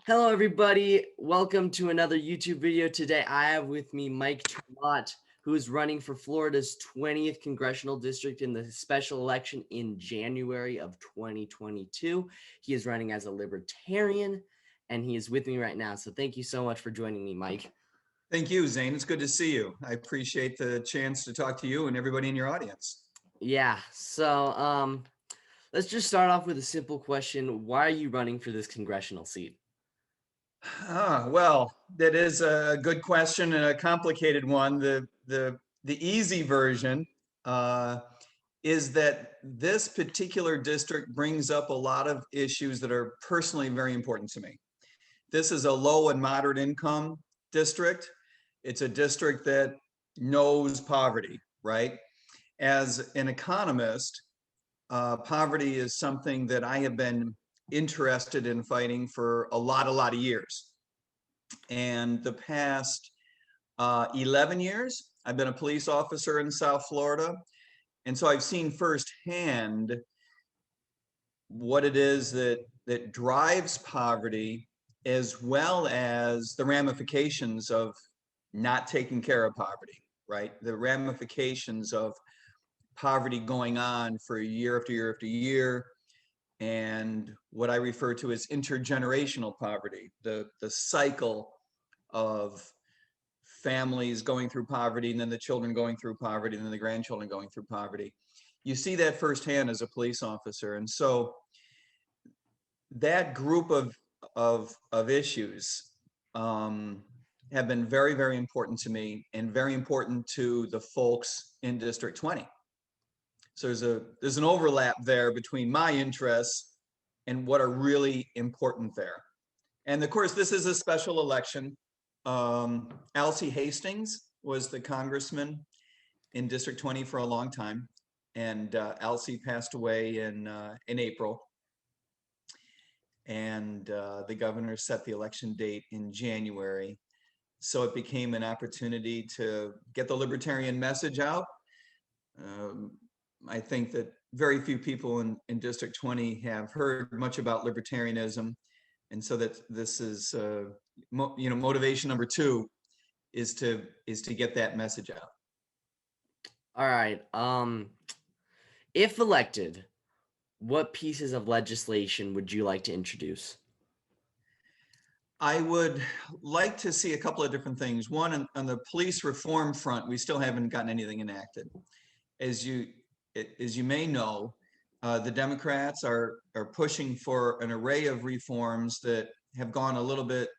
Hello, everybody. Welcome to another YouTube video. Today, I have with me Mike Tremont, who is running for Florida's 20th Congressional District in the special election in January of 2022. He is running as a Libertarian, and he is with me right now. So thank you so much for joining me, Mike. Thank you, Zane. It's good to see you. I appreciate the chance to talk to you and everybody in your audience. Yeah, so let's just start off with a simple question. Why are you running for this congressional seat? Well, that is a good question and a complicated one. The easy version uh, is that this particular district brings up a lot of issues that are personally very important to me. This is a low and moderate income district. It's a district that knows poverty, right? As an economist, poverty is something that I have been interested in fighting for a lot of years. And the past 11 years, I've been a police officer in South Florida. And so I've seen firsthand what it is that drives poverty, as well as the ramifications of not taking care of poverty, right? The ramifications of poverty going on for year after year after year, and what I refer to as intergenerational poverty, the cycle of families going through poverty, and then the children going through poverty, and then the grandchildren going through poverty. You see that firsthand as a police officer. And so that group of issues have been very, very important to me and very important to the folks in District 20. So there's an overlap there between my interests and what are really important there. And of course, this is a special election. Alcee Hastings was the congressman in District 20 for a long time, and Alcee passed away in April. And the governor set the election date in January. So it became an opportunity to get the libertarian message out. I think that very few people in District 20 have heard much about libertarianism. And so that this is, motivation number two is to get that message out. All right. If elected, what pieces of legislation would you like to introduce? I would like to see a couple of different things. One, on the police reform front, we still haven't gotten anything enacted. As you may know, the Democrats are pushing for an array of reforms that have gone a little bit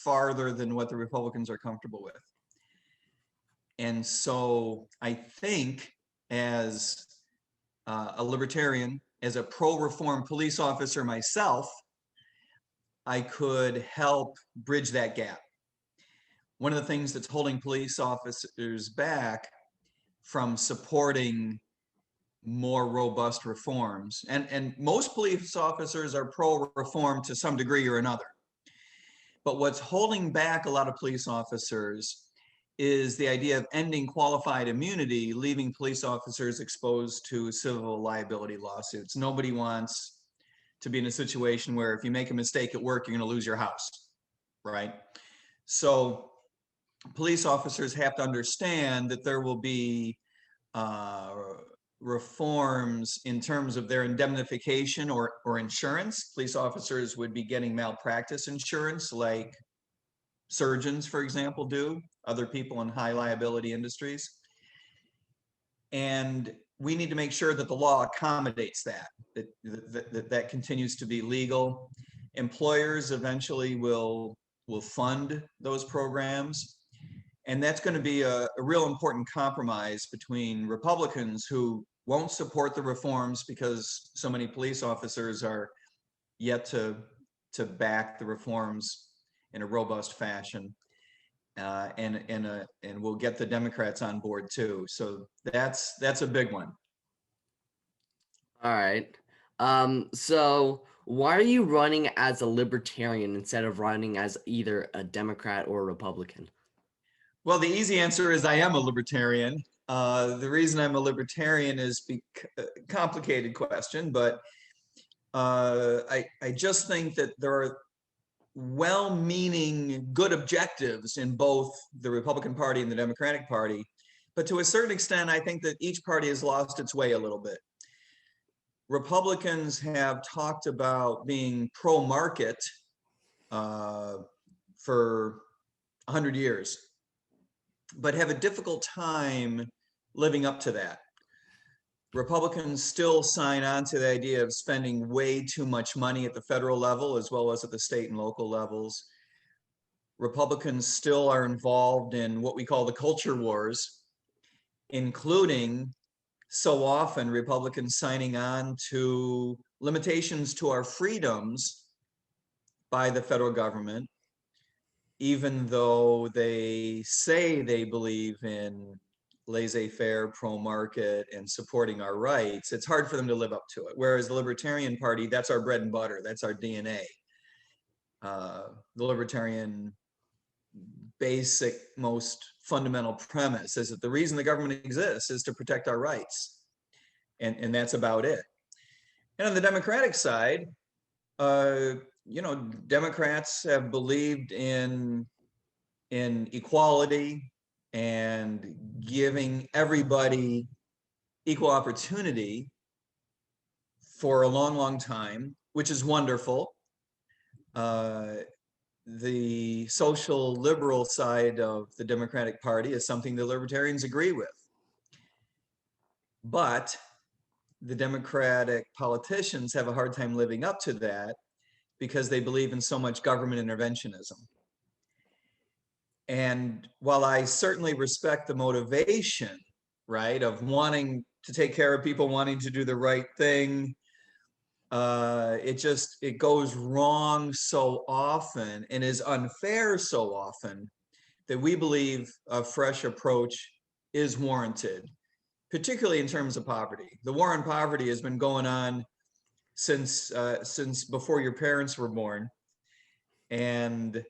farther than what the Republicans are comfortable with. And so I think, as a libertarian, as a pro-reform police officer myself, I could help bridge that gap. One of the things that's holding police officers back from supporting more robust reforms, and most police officers are pro-reform to some degree or another, but what's holding back a lot of police officers is the idea of ending qualified immunity, leaving police officers exposed to civil liability lawsuits. Nobody wants to be in a situation where if you make a mistake at work, you're going to lose your house, right? So police officers have to understand that there will be reforms in terms of their indemnification or insurance. Police officers would be getting malpractice insurance like surgeons, for example, do, other people in high liability industries. And we need to make sure that the law accommodates that continues to be legal. Employers eventually will fund those programs. And that's going to be a real important compromise between Republicans who won't support the reforms because so many police officers are yet to back the reforms in a robust fashion, and we'll get the Democrats on board too. So that's a big one. All right. So why are you running as a libertarian instead of running as either a Democrat or a Republican? Well, the easy answer is I am a libertarian. The reason I'm a libertarian is a complicated question, but I just think that there are well-meaning good objectives in both the Republican Party and the Democratic Party. But to a certain extent, I think that each party has lost its way a little bit. Republicans have talked about being pro-market for 100 years, but have a difficult time living up to that. Republicans still sign on to the idea of spending way too much money at the federal level as well as at the state and local levels. Republicans still are involved in what we call the culture wars, including so often Republicans signing on to limitations to our freedoms by the federal government, even though they say they believe in laissez-faire, pro-market, and supporting our rights. It's hard for them to live up to it. Whereas the Libertarian Party, that's our bread and butter, that's our DNA. The Libertarian basic, most fundamental premise is that the reason the government exists is to protect our rights. And that's about it. And on the Democratic side, Democrats have believed in equality and giving everybody equal opportunity for a long, long time, which is wonderful. The social liberal side of the Democratic Party is something the Libertarians agree with. But the Democratic politicians have a hard time living up to that because they believe in so much government interventionism. And while I certainly respect the motivation, right, of wanting to take care of people, wanting to do the right thing, it goes wrong so often and is unfair so often that we believe a fresh approach is warranted, particularly in terms of poverty. The war on poverty has been going on since before your parents were born, and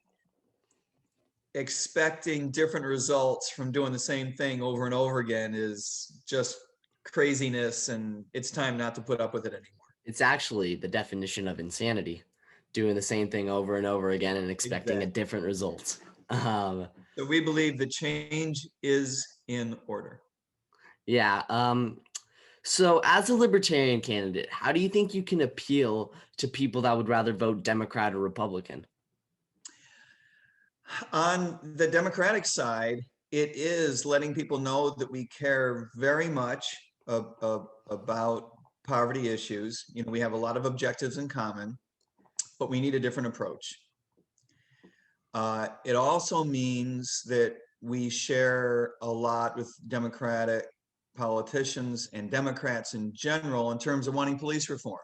expecting different results from doing the same thing over and over again is just craziness, and it's time not to put up with it anymore. It's actually the definition of insanity, doing the same thing over and over again and expecting a different result. So we believe the change is in order. Yeah. So as a libertarian candidate, how do you think you can appeal to people that would rather vote Democrat or Republican? On the Democratic side, it is letting people know that we care very much about poverty issues. We have a lot of objectives in common, but we need a different approach. It also means that we share a lot with Democratic politicians and Democrats in general in terms of wanting police reform.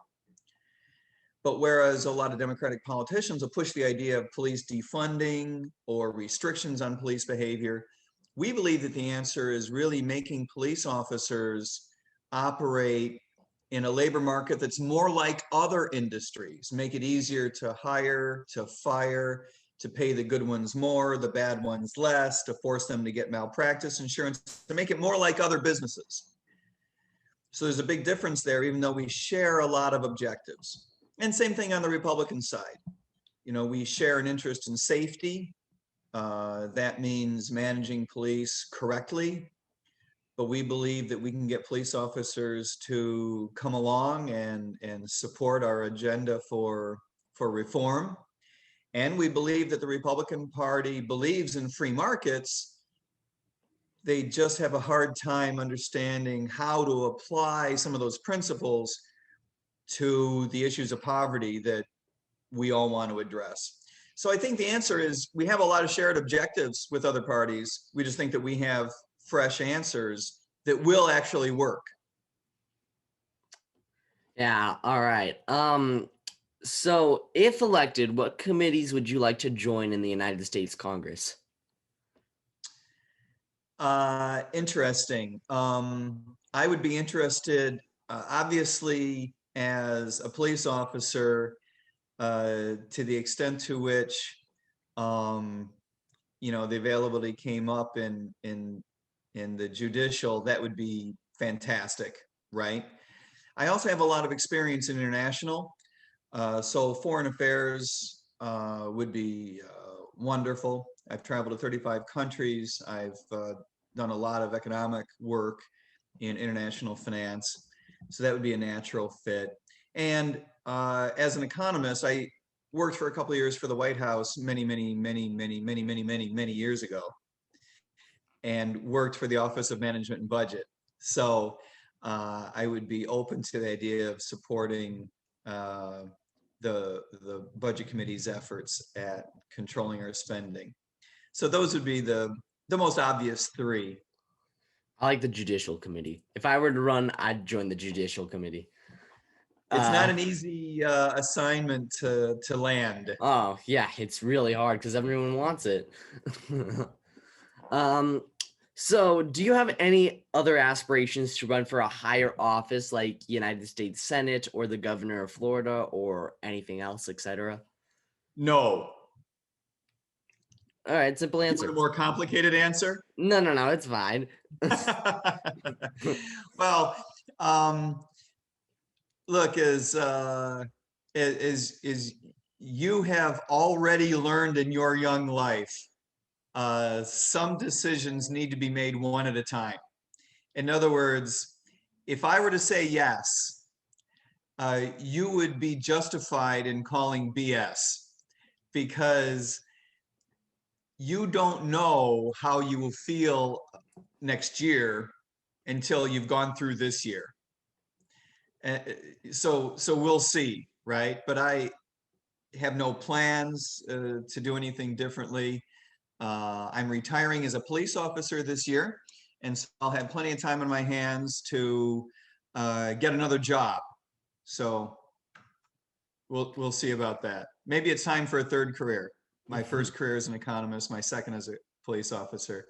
But whereas a lot of Democratic politicians will push the idea of police defunding or restrictions on police behavior, we believe that the answer is really making police officers operate in a labor market that's more like other industries, make it easier to hire, to fire, to pay the good ones more, the bad ones less, to force them to get malpractice insurance, to make it more like other businesses. So there's a big difference there, even though we share a lot of objectives. And same thing on the Republican side. We share an interest in safety. That means managing police correctly. But we believe that we can get police officers to come along and support our agenda for reform. And we believe that the Republican Party believes in free markets. They just have a hard time understanding how to apply some of those principles to the issues of poverty that we all want to address. So I think the answer is we have a lot of shared objectives with other parties. We just think that we have fresh answers that will actually work. Yeah, all right. So if elected, what committees would you like to join in the United States Congress? Interesting. I would be interested, obviously, as a police officer, to the extent to which, the availability came up in the judicial, that would be fantastic, right? I also have a lot of experience in international. So foreign affairs would be wonderful. I've traveled to 35 countries. I've done a lot of economic work in international finance. So that would be a natural fit. And as an economist, I worked for a couple of years for the White House many years ago, and worked for the Office of Management and Budget. So I would be open to the idea of supporting the Budget Committee's efforts at controlling our spending. So those would be the most obvious three. I like the Judicial Committee. If I were to run, I'd join the Judicial Committee. It's not an easy assignment to land. Oh, yeah, it's really hard because everyone wants it. So do you have any other aspirations to run for a higher office like United States Senate or the governor of Florida or anything else, etc.? No. All right, simple You want answer. a more complicated answer? No, it's fine. Well, look, as you have already learned in your young life, some decisions need to be made one at a time. In other words, if I were to say yes, you would be justified in calling BS, because you don't know how you will feel next year until you've gone through this year. So we'll see, right? But I have no plans to do anything differently. I'm retiring as a police officer this year, and so I'll have plenty of time on my hands to get another job. So we'll see about that. Maybe it's time for a third career. My first career as an economist, my second as a police officer.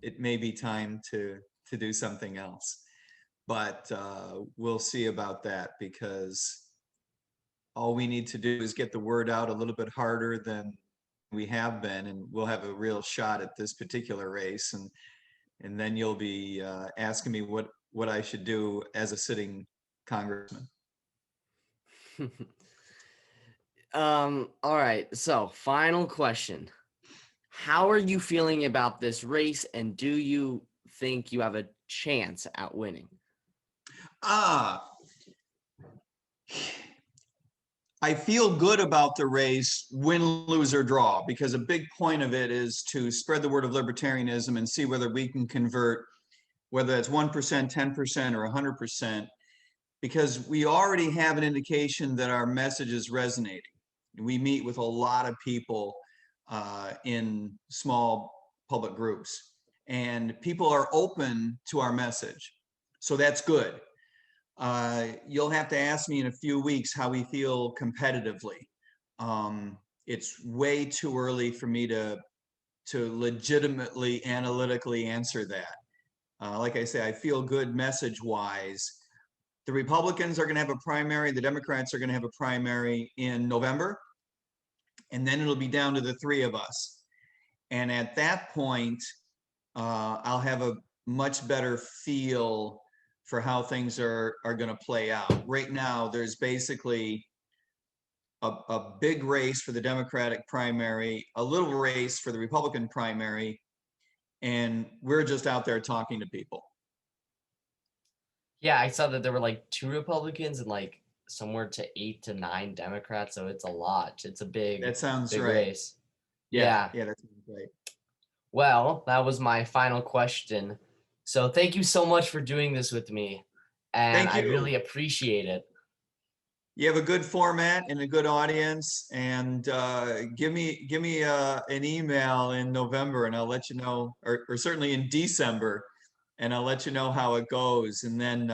It may be time to do something else, but we'll see about that, because all we need to do is get the word out a little bit harder than we have been, and we'll have a real shot at this particular race. And then you'll be asking me what I should do as a sitting congressman. All right, so final question. How are you feeling about this race, and do you think you have a chance at winning? I feel good about the race, win, lose, or draw, because a big point of it is to spread the word of libertarianism and see whether we can convert, whether that's 1%, 10%, or 100%, because we already have an indication that our message is resonating. We meet with a lot of people in small public groups, and people are open to our message. So that's good. You'll have to ask me in a few weeks how we feel competitively. It's way too early for me to legitimately analytically answer that. Like I say, I feel good message-wise. The Republicans are going to have a primary. The Democrats are going to have a primary in November. And then it'll be down to the three of us. And at that point, I'll have a much better feel for how things are going to play out. Right now, there's basically a big race for the Democratic primary, a little race for the Republican primary, and we're just out there talking to people. Yeah, I saw that there were like 2 Republicans and like somewhere to 8 to 9 Democrats, so it's a lot. It's a big, that sounds big right. race. Yeah, that sounds right. Well, that was my final question. So thank you so much for doing this with me, and I really appreciate it. You have a good format and a good audience, and give me an email in November, and I'll let you know, or certainly in December, and I'll let you know how it goes. And then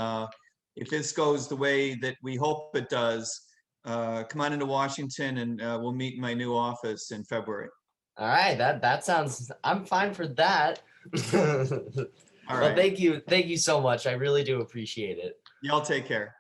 if this goes the way that we hope it does, come on into Washington, and we'll meet in my new office in February. All right, that sounds, I'm fine for that. All right. Well, thank you so much. I really do appreciate it. Y'all take care.